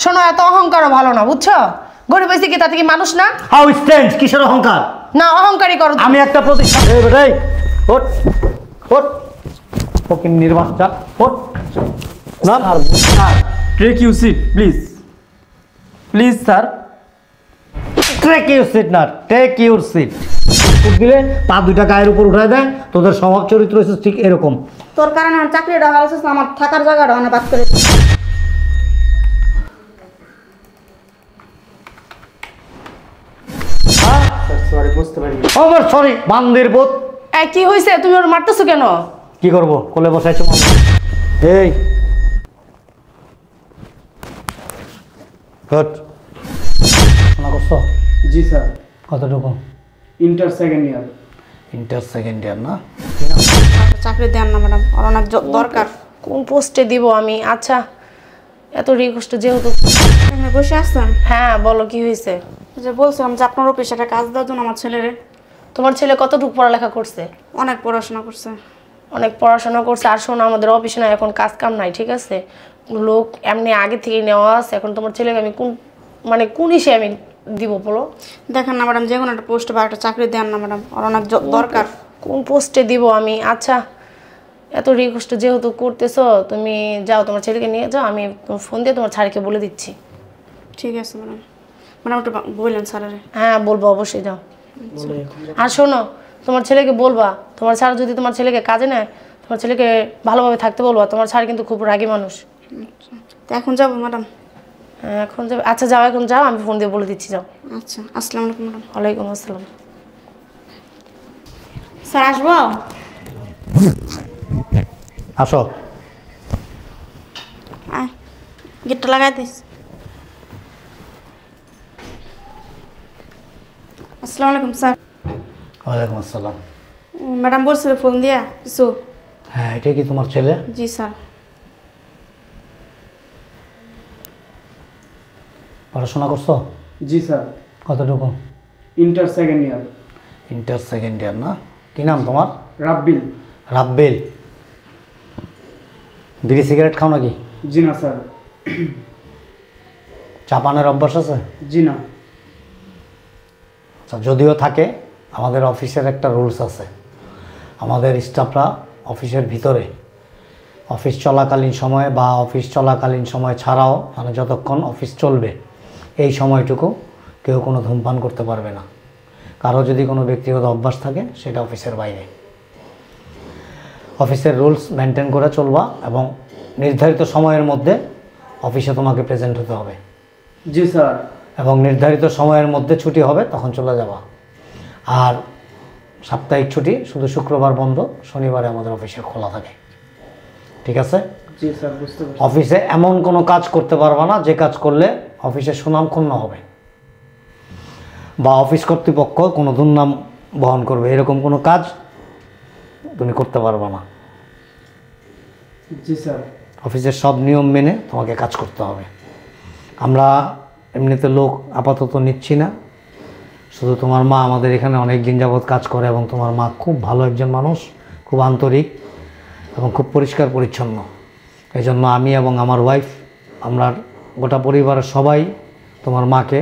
শোনো, এত অহংকারও ভালো না, বুঝছো? গরিব হয়েছে কি তাতে কি মানুষ না? হাউ স্ট্রেঞ্জ, কিসের অহংকার? না, অহংকারই করো। আমি একটা প্রতিষ্ঠান ওঠ ওঠ ফকির নির্বাচন ওঠ না sir take you seat please, please sir. Take your seat না, টেক ইউর সিট। দিলে পা দুইটা গায়ের উপর উঠায় দেয়। তোদের স্বভাব চরিত্র হচ্ছে ঠিক এরকম। তোর কারণে আমার চাকরিটা হারাইছিস, আমার থাকার জায়গাটা অনেক বাদ করে দিছিস। সরি, বুঝতে পারি। ওভার সরি বান্দির বোধ। কি হয়েছে? তুমি ওর মারতেছো কেন? কি করবো, কোলে বসাইছো? এই গুড শোনা করছো? জি স্যার। কতটুকু? Inter second year. Inter second year না? চাকরি দেন না ম্যাডাম, আর অনেক দরকার। কোন পোস্টে দিব আমি? আচ্ছা, এত রিকোয়েস্ট যেহেতু। এখানে বসে আসছেন? হ্যাঁ বলো, কি হয়েছে? যে বলছিলাম যে আপনার অফিসে একটা কাজ দেওয়ার জন্য আমার ছেলেরে। তোমার ছেলে কতটুকু পড়ালেখা করছে? অনেক পড়াশোনা করছে। অনেক পড়াশোনা করছে। আর শোনো, আমাদের অফিসে না এখন কাজ কাম নাই, ঠিক আছে? লোক এমনি আগে থেকে নেওয়া আছে। এখন তোমার ছেলেকে আমি কোন ইসে আমি দিব বলো? দেখেন না ম্যাডাম, যে কোনো একটা পোস্টে বা একটা চাকরি দেন না ম্যাডাম, আর অনেক দরকার। কোন পোস্টে দিব আমি? আচ্ছা, এত রিকোয়েস্ট যেহেতু করতেছো, তুমি যাও, তোমার ছেলেকে নিয়ে যাও। আমি ফোন দিয়ে তোমার স্যারকে বলে দিচ্ছি। ঠিক আছে ম্যাডাম। ম্যাডাম একটু বললেন স্যারের। হ্যাঁ বলবো, অবশ্যই যাও। আর শোনো, তোমার ছেলেকে বলবা, তোমার স্যার যদি তোমার ছেলেকে কাজে নেয়, তোমার ছেলেকে ভালোভাবে থাকতে বলবা। তোমার স্যার কিন্তু খুব রাগী মানুষ। তো এখন যাবো ম্যাডাম? হ্যাঁ এখন যাবে। আচ্ছা যাও, এখন যাও, আমি ফোন দিয়ে বলে দিচ্ছি, যাও। আচ্ছা, আসসালামু আলাইকুম ম্যাডাম। ওয়ালাইকুম আসসালাম। স্যার আসবো? আসো। আয়, গেটটা লাগাই দিস। আসসালামু আলাইকুম স্যার। ওয়ালাইকুম আসসালাম। ম্যাডাম বলছিল ফোন দিয়া কিছু। হ্যাঁ, এটা কি তোমার ছেলে? জি স্যার। পড়াশোনা করছো? জি স্যার। কতটুকু? Inter second year. Inter second year না? কি নাম তোমার? রাব্বিল। রাব্বিল। বিড়ি সিগারেট খাও নাকি? জি না স্যার। চা পানের অভ্যাস আছে? জি না। আচ্ছা, যদিও থাকে, আমাদের অফিসের একটা রুলস আছে। আমাদের স্টাফরা অফিসের ভিতরে অফিস চলাকালীন সময়ে বা অফিস চলাকালীন সময় ছাড়াও, মানে যতক্ষণ অফিস চলবে এই সময়টুকু কেউ কোনো ধূমপান করতে পারবে না। কারো যদি কোনো ব্যক্তিগত অভ্যাস থাকে সেটা অফিসের বাইরে। অফিসের রুলস মেনটেন করে চলবা এবং নির্ধারিত সময়ের মধ্যে অফিসে তোমাকে প্রেজেন্ট হতে হবে। জি স্যার। এবং নির্ধারিত সময়ের মধ্যে ছুটি হবে, তখন চলে যাবা। আর সাপ্তাহিক ছুটি শুধু শুক্রবার বন্ধ, শনিবারে আমাদের অফিসে খোলা থাকে। ঠিক আছে? জি স্যার, বুঝতে পারছি। অফিসে এমন কোনো কাজ করতে পারবা না যে কাজ করলে অফিসের সুনাম ক্ষুণ্ণ হবে বা অফিস কর্তৃপক্ষ কোনো দুর্নাম বহন করবে, এরকম কোনো কাজ তুমি করতে পারবা না। জি স্যার। অফিসের সব নিয়ম মেনে তোমাকে কাজ করতে হবে। আমরা এমনিতে লোক আপাতত নিচ্ছি না, শুধু তোমার মা আমাদের এখানে অনেক দিন যাবৎ কাজ করে এবং তোমার মা খুব ভালো একজন মানুষ, খুব আন্তরিক এবং খুব পরিষ্কার পরিচ্ছন্ন। এই জন্য আমি এবং আমার ওয়াইফ, আমরা গোটা পরিবারের সবাই তোমার মাকে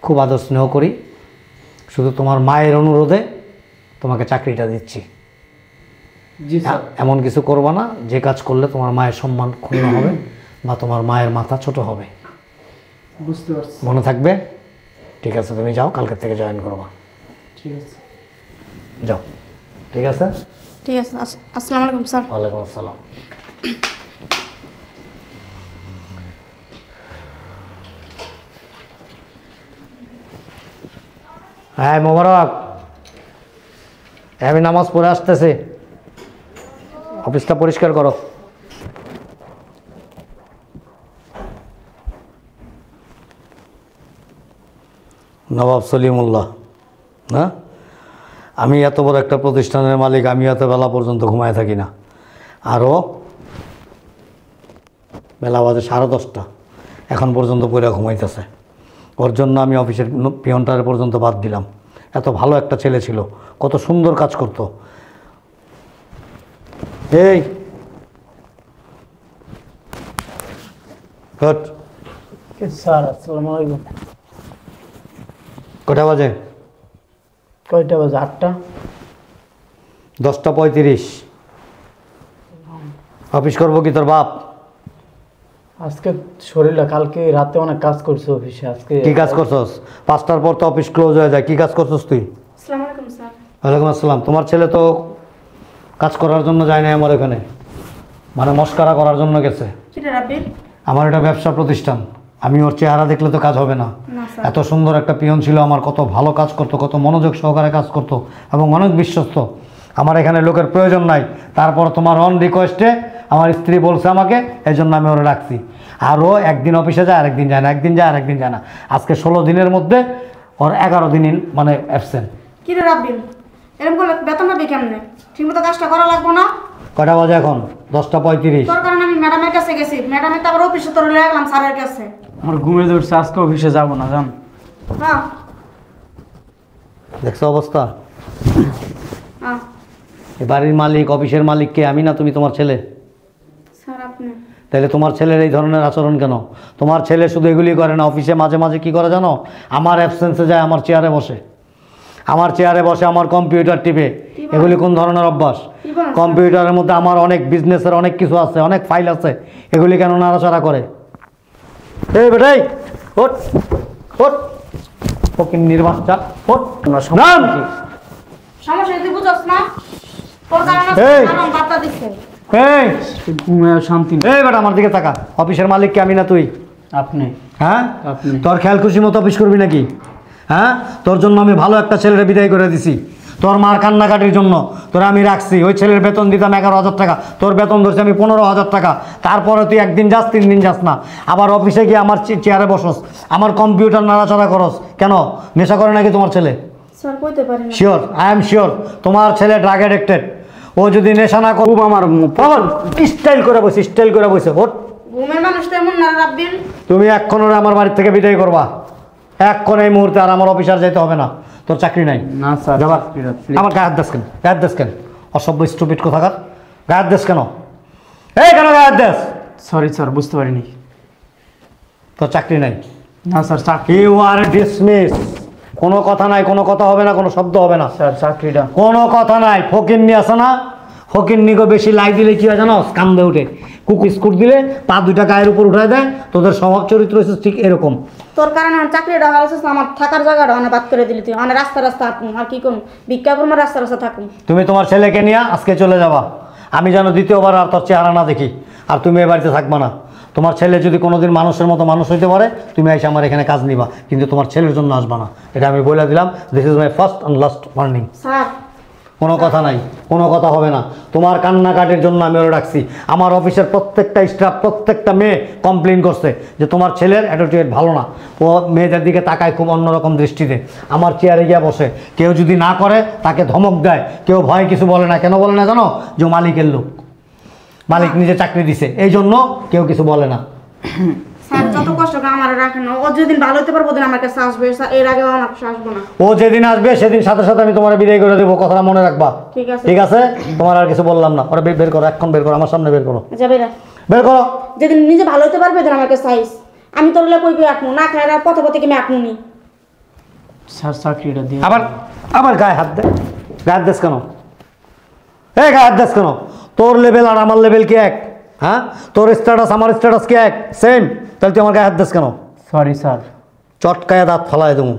খুব আদর স্নেহ করি। শুধু তোমার মায়ের অনুরোধে তোমাকে চাকরিটা দিচ্ছি। জি স্যার। এমন কিছু করবা না যে কাজ করলে তোমার মায়ের সম্মান ক্ষুণ্ণ হবে বা তোমার মায়ের মাথা ছোট হবে। বুঝতে পারছি। মনে থাকবে? ঠিক আছে, তুমি যাও, কালকের থেকে জয়েন করবা। ঠিক আছে। যাও। ঠিক আছে? ঠিক আছে, আসসালামু আলাইকুম স্যার। ওয়ালাইকুম আসসালাম। হ্যাঁ মোবারক, আমি নামাজ পড়ে আসতেছি, অফিসটা পরিষ্কার করো। নবাব সলিমুল্লাহ না? আমি এত বড় একটা প্রতিষ্ঠানের মালিক, আমি এত বেলা পর্যন্ত ঘুমায় থাকি না। আরও বেলা বাজে 10:30, এখন পর্যন্ত পড়ে ঘুমাইতেছে। ওর জন্য আমি অফিসের পিয়নটার পর্যন্ত বাদ দিলাম। এত ভালো একটা ছেলে ছিল, কত সুন্দর কাজ করতো। এই গুড, স্যার আসসালামু আলাইকুম। কটা বাজে? কয়টা বাজে? 8টা। 10:35। অফিস করবো কি তোর বাপ? আজকে শরীরটা, কালকে রাতে অনেক কাজ করছি অফিসে। আজকে কি কাজ করছস? 5টার পর তো অফিস ক্লোজ হয়ে যায়। কি কাজ করছস তুই? আসসালামু আলাইকুম স্যার। ওয়ালাইকুম আসসালাম। তোমার ছেলে তো কাজ করার জন্য যায় না আমার এখানে, মানে মস্কারা করার জন্য গেছে। কিরে রাব্বিল? আমার এটা ব্যবসা প্রতিষ্ঠান, আমি ওর চেহারা দেখলে তো কাজ হবে না। না স্যার। এত সুন্দর একটা পিয়ন ছিল আমার, কত ভালো কাজ করতো, কত মনোযোগ সহকারে কাজ করতো এবং অনেক বিশ্বস্ত। আমার এখানে লোকের প্রয়োজন নাই, তারপর তোমার অন রিকোয়েস্টে আমার স্ত্রী বলছে আমাকে, এই জন্য আমি ওরা রাখছি। আর ও একদিন অফিসে যায় আরেকদিন যায় না, একদিন যায় আরেকদিন যায় না। আজকে 16 দিনের মধ্যে ওর 11 দিন মানে অ্যাবসেন্ট। কিরে রাব্বিল, এরকম করলে বেতন পাবি কেমনে? ঠিকমতো কাজটা করা লাগবো না? কটা বাজে এখন? 10:35। তোর কারণে আমি ম্যাডামের কাছে গেছি, ম্যাডামের তারপর অফিসে তোর লয়ে গেলাম স্যারের কাছে। আমার ঘুমে ধরছে, আজকে অফিসে যাব না জান। হ্যাঁ দেখছো অবস্থা? হ্যাঁ এই বাড়ির মালিক, অফিসের মালিক কে? আমি না তুমি? তোমার ছেলে। স্যার আপনি। তাহলে তোমার ছেলের এই ধরনের আচরণ কেন? তোমার ছেলে শুধু এগুলি করে না, অফিসে মাঝে মাঝে কি করে জানো? আমার অ্যাবসেন্সে যায় আমার চেয়ারে বসে, আমার চেয়ারে বসে আমার কম্পিউটার টিপে। এগুলি কোন ধরনের অভ্যাস? কি বলেন? কম্পিউটারের মধ্যে আমার অনেক বিজনেসের অনেক কিছু আছে, অনেক ফাইল আছে, এগুলি কেন নাড়াচাড়া করে? এই বেটাই ওঠ ওঠ, ফকির নির্বাচটা ওঠ। নাম কি? সমস্যা তুই বুঝছ না? তোর কারণে এই! ম্যাডাম বার্তা দিচ্ছে। এই ঘুমে শান্তি নেই। এই বেটা আমার দিকে তাকা। অফিসের মালিক কে? আমি না তুই? আপনি হ্যাঁ, আপনি। তোর খেয়াল খুশি মতো অফিস করবি নাকি? হ্যাঁ, তোর জন্য আমি ভালো একটা ছেলের বিদায় করে দিছি, তোর মার কান্নাকাটির জন্য তোরা আমি রাখছি। ওই ছেলের বেতন দিতাম 11,000 টাকা, তোর বেতন ধরছি আমি 15,000 টাকা। তারপরে তুই একদিন যাস, 3 দিন যাস না, আবার অফিসে গিয়ে আমার চেয়ারে বসস, আমার কম্পিউটার নাড়াচাড়া করস কেন? নেশা করে নাকি তোমার ছেলে? স্যার কইতে পারি না। শিওর, আই এম শিওর তোমার ছেলে ড্রাগ অ্যাডিক্টেড। ও যদি নেশা না করব আমার স্টাইল করে বসে, স্টাইল করে বসে ওঠ। ঘুমের মানুষ তো এমন না রাব্বিল। তুমি এক্ষণ ওরা আমার বাড়ি থেকে বিদায় করবা, এক্ষণ এই মুহূর্তে। আর আমার অফিসার যেতে হবে না, তোর চাকরি নাই। না স্যার, যাবা? চাকরিটা please। আমার গায়ের দেশ কেন? গায়ের দেশ কেন? অসভ্য স্টুপিড কোথাকার। গায়ের দেশ কেন? এই কেন গায়ের দেশ? সরি স্যার, বুঝতে পারিনি। তোর চাকরি নাই। না স্যার, চাকরি। You are dismiss. কোনো কথা নাই, কোনো কথা হবে না, কোনো শব্দ হবে না, স্যার চাকরিটা। কোনো কথা নাই। ফকিন্নি আছে না, ফকিন্নিকে বেশি লাই দিলে কি হয় জানো? কান্দে উঠে। কুকুর স্কুট দিলে পা দুইটা গায়ের উপর উঠায় দেয়। তোদের স্বভাব চরিত্র হচ্ছে ঠিক এরকম। তোর কারণে আমার চাকরিটা ভালো ছিল, আমার থাকার জায়গাটা অনেক বাদ করে দিলি তুই। অনেক রাস্তা রাস্তা হাঁটুম, আর কি করুম? ভিক্ষা করুম আর রাস্তা রাস্তা থাকুম। তুমি তোমার ছেলেকে নিয়ে আজকে চলে যাবা, আমি যেন দ্বিতীয়বার আর তোর চেহারা না দেখি। আর তুমি এ বাড়িতে থাকবা না। তোমার ছেলে যদি কোনোদিন মানুষের মতো মানুষ হইতে পারে, তুমি এসে আমার এখানে কাজ নিবা, কিন্তু তোমার ছেলের জন্য আসবা না। এটা আমি বলে দিলাম। This is my first and last warning. Sir কোনো কথা নাই, কোনো কথা হবে না। তোমার কান্নাকাটির জন্য আমি ওরা রাখছি। আমার অফিসের প্রত্যেকটা স্টাফ, প্রত্যেকটা মেয়ে কমপ্লেন করছে যে তোমার ছেলের অ্যাটিটিউড ভালো না। ও মেয়েদের দিকে তাকায় খুব অন্যরকম দৃষ্টিতে। আমার চেয়ারে গিয়ে বসে, কেউ যদি না করে তাকে ধমক দেয়, কেউ ভয় কিছু বলে না। কেন বলে না জানো? যে মালিকের লোক, মালিক নিজে চাকরি দিছে, এই জন্য কেউ কিছু বলে না। স্যার যত কষ্ট করে আমার রাখেন না, ও যেদিন ভালো হতে পারবো ওদিন আমার কাছে আসবে। স্যার এর আগে আমার কাছে আসবো না। ও যেদিন আসবে সেদিন সাথে সাথে আমি তোমার বিদায় করে দেবো, কথাটা মনে রাখবা। ঠিক আছে। ঠিক আছে, তোমার আর কিছু বললাম না। ওরা বের করো, এখন বের করো, আমার সামনে বের করো, যাবে না। বের করো। যেদিন নিজে ভালো হতে পারবে ওদিন আমার কাছে আইস। আমি তোর লে কই কই আটমু না, খায় না পথে পথে কি আমি আটমু নি। স্যার চাকরিটা দিয়ে। আবার আবার গায়ে হাত দে। গায়ের দেশ কেন? এই গায়ের দেশ কেন? তোর লেভেল আর আমার লেভেল কি এক? হ্যাঁ, তোর স্ট্যাটাস আমার স্ট্যাটাস কি এক? সেম। তাহলে তুই আমার গায়ে হাত দেশ কেন? Sorry sir. চটকায় দাঁত ফালাই দেবো।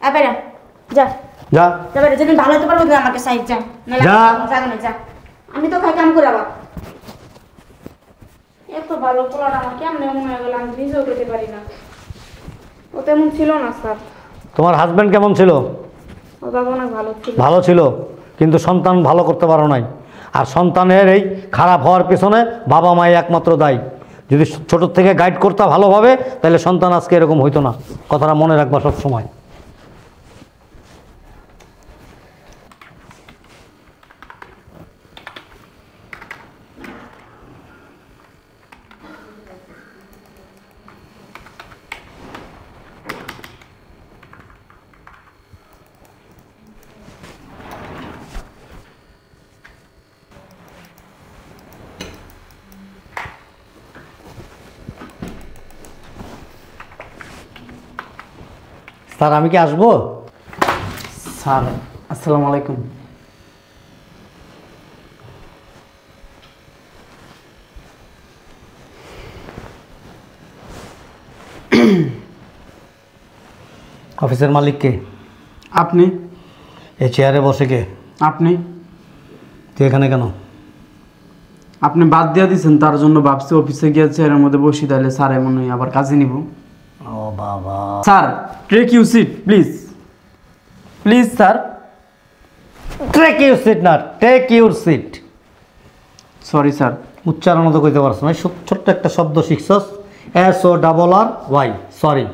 আবে না যা যা যাবে না। যেদিন ভালো হতে পারবো ওদিন আমার কাছে আইস। যা নাহলে যা। জাগো না, যা। আমি তো খাই কাম করে আবার। এত ভালো পোলাটা আমার কেমনে মনে হয়ে গেল, আমি নিজেও পেতে পারি না। ও তেমন ছিল না স্যার। তোমার হাজব্যান্ড কেমন ছিল? ও বাবা অনেক ভালো ছিল। ভালো ছিল, কিন্তু সন্তান ভালো করতে পারো নাই। আর সন্তানের এই খারাপ হওয়ার পিছনে বাবা মাই একমাত্র দায়ী। যদি ছোটোর থেকে গাইড করতে ভালোভাবে, তাহলে সন্তান আজকে এরকম হইতো না। কথাটা মনে রাখবা সব সময়। স্যার আমি কি আসবো? স্যার আসসালামু আলাইকুম। অফিসের মালিক কে? আপনি। এই চেয়ারে বসে কে? আপনি। তুই এখানে কেন? আপনি বাদ দিয়ে দিয়েছেন, তার জন্য ভাবছি অফিসে গিয়ে চেয়ারের মধ্যে বসি, তাহলে স্যার মনে হয় আবার কাজে নিব। ও বাবা, sir take you seat please, please sir. Take your seat না, take your seat. Sorry sir. উচ্চারণ তো কইতে পারছ না। ছোট্ট একটা শব্দ শিখছস, SORRY, সরি।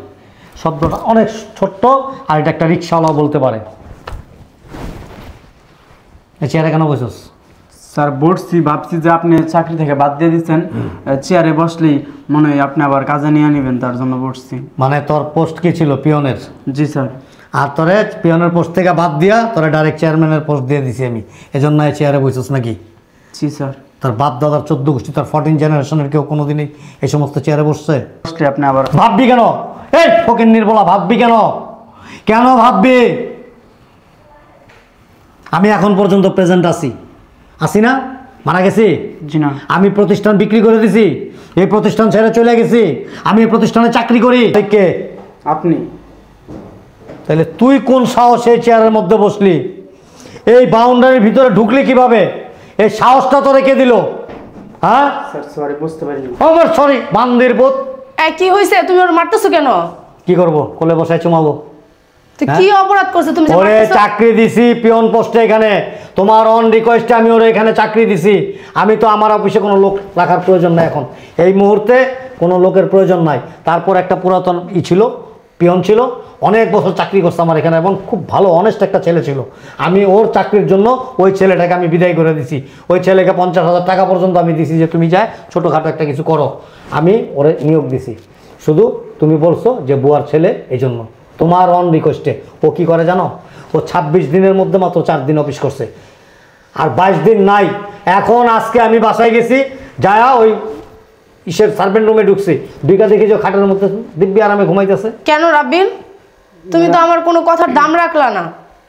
শব্দটা অনেক ছোট্ট, আর এটা একটা রিক্সাওয়ালা বলতে পারে। এই চেয়ারে কেন বসছস? স্যার বসছি, ভাবছি যে আপনি চাকরি থেকে বাদ দিয়ে দিচ্ছেন, চেয়ারে বসলেই মনে হয় আপনি আবার কাজে নিয়ে নেবেন, তার জন্য বসছি। মানে তোর পোস্ট কি ছিল? পিয়নের। জি স্যার। আর তোরে পিয়নের পোস্ট থেকে বাদ দিয়া তোরে ডাইরেক্ট চেয়ারম্যানের পোস্ট দিয়ে দিছি আমি, এজন্য এই চেয়ারে বসছস নাকি? জি স্যার। তার বাপ দাদার 14 গোষ্ঠী, তার 14 জেনারেশনের কেউ কোনোদিনই এই সমস্ত চেয়ারে বসছে? বসলে আপনি আবার ভাববি কেন? এই ফকির নির্বলা, ভাববি কেন? কেন ভাববি? আমি এখন পর্যন্ত প্রেজেন্ট আছি না? মারা গেছি? জি না। আমি প্রতিষ্ঠান বিক্রি করে দিছি, এই প্রতিষ্ঠান ছেড়ে চলে গেছি, আমি এই প্রতিষ্ঠানে চাকরি করি। কে? আপনি। তাহলে তুই কোন সাহস এই চেয়ারের মধ্যে বসলি? এই বাউন্ডারির ভিতরে ঢুকলি কিভাবে? এই সাহসটা তোরে কে দিল? হ্যাঁ স্যার সরি, বুঝতে পারিনি। আমার সরি, বান্দির বোধ। কি হয়েছে? তুমি ওর মারতেছো কেন? কি করব? কোলে বসায় চুমাবো? তো কি অপরাধ করছে তুমি যে ওরে মারতেছো? চাকরি দিছি পিয়ন পোস্টে, এখানে তোমার অন রিকোয়েস্টে আমি ওরে এখানে চাকরি দিছি। আমি তো আমার অফিসে কোনো লোক রাখার প্রয়োজন নাই, এখন এই মুহূর্তে কোনো লোকের প্রয়োজন নাই। তারপর একটা পুরাতন ছিল, পিয়ন ছিল, অনেক বছর চাকরি করছে আমার এখানে, এবং খুব ভালো অনেস্ট একটা ছেলে ছিল। আমি ওর চাকরির জন্য ওই ছেলেটাকে আমি বিদায় করে দিছি। ওই ছেলেকে 50,000 টাকা পর্যন্ত আমি দিছি যে তুমি যায় ছোটোখাটো একটা কিছু করো। আমি ওরে নিয়োগ দিছি, শুধু তুমি বলছো যে বুয়ার ছেলে, এই জন্য তোমার অন রিকোয়েস্টে। ও কি করে জানো? ও 26 দিনের মধ্যে মাত্র 4 দিন অফিস করছে, আর 22 দিন নাই। এখন আজকে আমি বাসায় গেছি, যায়া ওই ইসের সার্ভেন্ট রুমে ঢুকছি, দুইটা দেখি যে খাটের মধ্যে দিব্যি আরামে ঘুমাইতেছে। কেন রাব্বিল, তুমি তো আমার কোনো কথার দাম রাখলা না।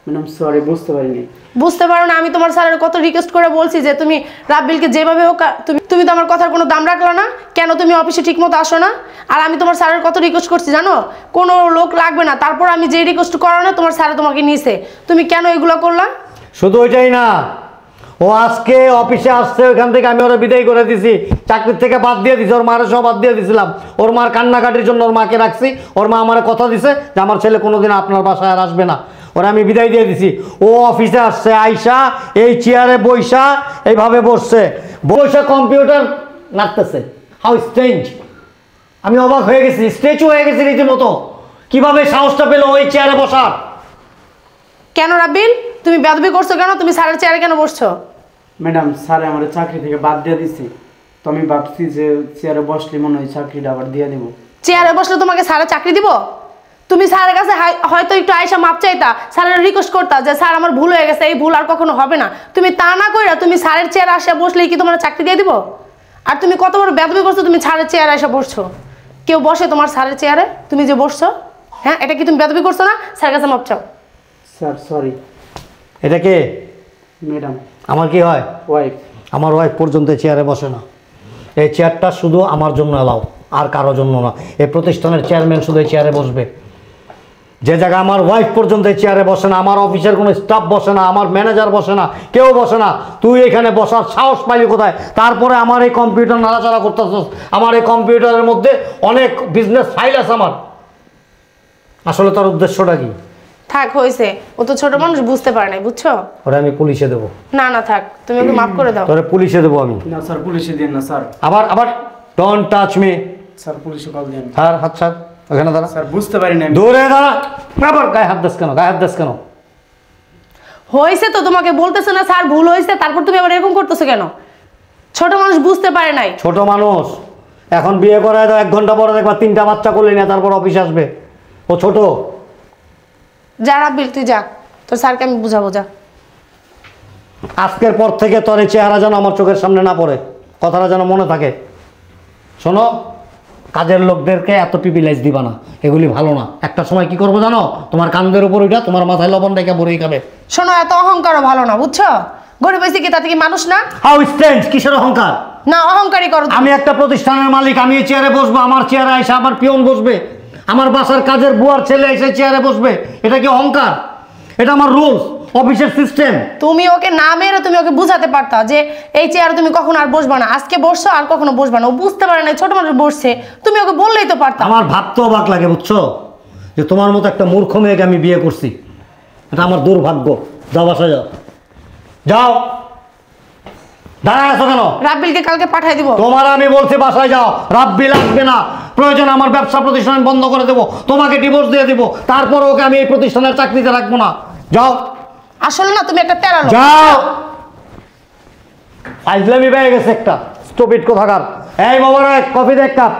ম্যাডাম সরি, বুঝতে পারিনি। বুঝতে পারো না? আমি তোমার স্যারের কত রিকোয়েস্ট করে বলছি যে তুমি রাব্বিলকে যেভাবে হোক, তুমি তো আমার কথার কোনো দাম রাখলা না। কেন তুমি অফিসে ঠিক মতো আসো না? আর আমি তোমার স্যারের কত রিকোয়েস্ট করছি জানো? কোনো লোক লাগবে না, তারপর আমি যে রিকোয়েস্ট করো না তোমার স্যারে তোমাকে নিয়েছে। তুমি কেন এগুলো করলা? শুধু ওইটাই না, ও আজকে অফিসে আসছে, ওইখান থেকে আমি ওরা বিদায় করে দিছি, চাকরির থেকে বাদ দিয়ে দিছি, ওর মারে সব বাদ দিয়ে দিছিলাম। ওর মার কান্নাকাটির জন্য ওর মাকে রাখছি। ওর মা আমার কথা দিছে যে আমার ছেলে কোনোদিন আপনার বাসায় আর আসবে না, ওরা আমি বিদায় দিয়ে দিছি। ও অফিসে আসছে, আইসা এই চেয়ারে বইসা এইভাবে বসছে, বসে কম্পিউটার নাড়তেছে। How strange! আমি অবাক হয়ে গেছি, স্ট্যাচু হয়ে গেছি রীতিমতো। কিভাবে সাহসটা পেলো ওই চেয়ারে বসার? কেন রাব্বিল, তুমি বেয়াদবি করছো কেন? তুমি স্যারের চেয়ারে কেন বসছো? ম্যাডাম স্যার আমার চাকরি থেকে বাদ দিয়ে দিছি, তো আমি ভাবছি যে চেয়ারে বসলে মনে হয় চাকরিটা আবার দিয়ে দেবো। চেয়ারে বসলে তোমাকে স্যারে চাকরি দিব? তুমি স্যারের কাছে হয়তো একটু আয়সা মাপ চাইতা, স্যারের রিকোয়েস্ট করতা যে স্যার আমার ভুল হয়ে গেছে, এই ভুল আর কখনো হবে না। তুমি তা না কইরা তুমি স্যারের চেয়ারে আসা বসলেই কি তোমার চাকরি দিয়ে দিব? আর তুমি কত বড় বেয়াদবি করছো, তুমি স্যারের চেয়ারে এসে বসছো। কেউ বসে তোমার স্যারের চেয়ারে? তুমি যে বসছো, হ্যাঁ, এটা কি তুমি বেয়াদবি করছো না? স্যারের কাছে মাপ চাও। Sir sorry. এটা কে? ম্যাডাম আমার কি হয়? ওয়াইফ। আমার ওয়াইফ পর্যন্ত এই চেয়ারে বসে না। এই চেয়ারটা শুধু আমার জন্য এলাও, আর কারো জন্য না। এই প্রতিষ্ঠানের চেয়ারম্যান শুধু এই চেয়ারে বসবে। যে জায়গায় আমার ওয়াইফ পর্যন্ত এই চেয়ারে বসে না, আমার অফিসের কোনো স্টাফ বসে না, আমার ম্যানেজার বসে না, কেউ বসে না, তুই এখানে বসার সাহস পাইলি কোথায়? তারপরে আমার এই কম্পিউটার নাড়াচাড়া করতেছিস। আমার এই কম্পিউটারের মধ্যে অনেক বিজনেস ফাইল আছে আমার। আসলে তার উদ্দেশ্যটা কি? থাক, হয়েছে। ও তো ছোট মানুষ, বুঝতে পারে নাই, বুঝছো? ওরা আমি পুলিশে দেবো। না না থাক, তুমি ওকে মাফ করে দাও। তোরে পুলিশে দেবো আমি। না স্যার, পুলিশে দিন না স্যার। আবার আবার ডোন্ট টাচ মি। স্যার পুলিশে কল দিন। স্যার হাত ছাড়, ওখানে দাঁড়া। স্যার বুঝতে পারি না। দূরে দাঁড়া। আবার গায়ে হাত দাস কেন? গায়ে হাত দাস কেন? হয়েছে তো, তোমাকে বলতেছে না স্যার ভুল হয়েছে, তারপর তুমি আবার এরকম করতেছো কেন? ছোট মানুষ বুঝতে পারে নাই। ছোট মানুষ এখন বিয়ে করায় দাও, 1 ঘন্টা পরে দেখবা 3টা বাচ্চা করলি না, তারপর অফিস আসবে। ও ছোট। যা রাব্বিল, তুই যা, তোর স্যারকে আমি বুঝাবো, যা। আজকের পর থেকে তোর এই চেহারা যেন আমার চোখের সামনে না পড়ে, কথাটা যেন মনে থাকে। শোনো, কাজের লোকদেরকে এত প্রিভিলেজ দিবা না, এগুলি ভালো না। একটা সময় কি করবো জানো, তোমার কান্দের উপর ওইটা তোমার মাথায় লবণ রেখে বড়ই খাবে। শোনো, এত অহংকারও ভালো না, বুঝছো? গরিব হয়েছে কি তাতে কি মানুষ না? হাউ স্ট্রেঞ্জ, কিসের অহংকার? না, অহংকারই করো তুমি। আমি একটা প্রতিষ্ঠানের মালিক, আমি এই চেয়ারে বসবো, আমার চেয়ারে এসে আমার পিয়ন বসবে, আমার বাসার কাজের বুয়ার ছেলে এসে চেয়ারে বসবে, এটা কি অহংকার? এটা আমার রুলস, অফিসের সিস্টেম। তুমি ওকে না মেরে তুমি ওকে বুঝাতে পারতা যে এই চেয়ারে তুমি কখনো আর বসবা না, আজকে বসছো আর কখনো বসবা না। ও বুঝতে পারে না, ছোট মানুষ বসছে, তুমি ওকে বললেই তো পারতা। আমার ভাবতেও অবাক লাগে, বুঝছো, যে তোমার মতো একটা মূর্খ মেয়েকে আমি বিয়ে করছি। এটা আমার দুর্ভাগ্য। যাও বাসায় যাও, যাও। দাঁড়ায় আছো কেন? রাব্বিলকে কালকে পাঠিয়ে দিব। তোমার আমি বলছি বাসায় যাও, রাব্বি লাগবে না। প্রয়োজন আমার ব্যবসা প্রতিষ্ঠান বন্ধ করে দেবো, তোমাকে ডিভোর্স দিয়ে দিব, তারপর ওকে আমি এই প্রতিষ্ঠানের চাকরিতে রাখবো না। যাও। আসলে না তুমি একটা তেরা লোক। যাও। ফাইজলামি পেয়ে গেছে একটা, স্টুপিড কোথাকার। এই মোবারক, কফি দে এক কাপ।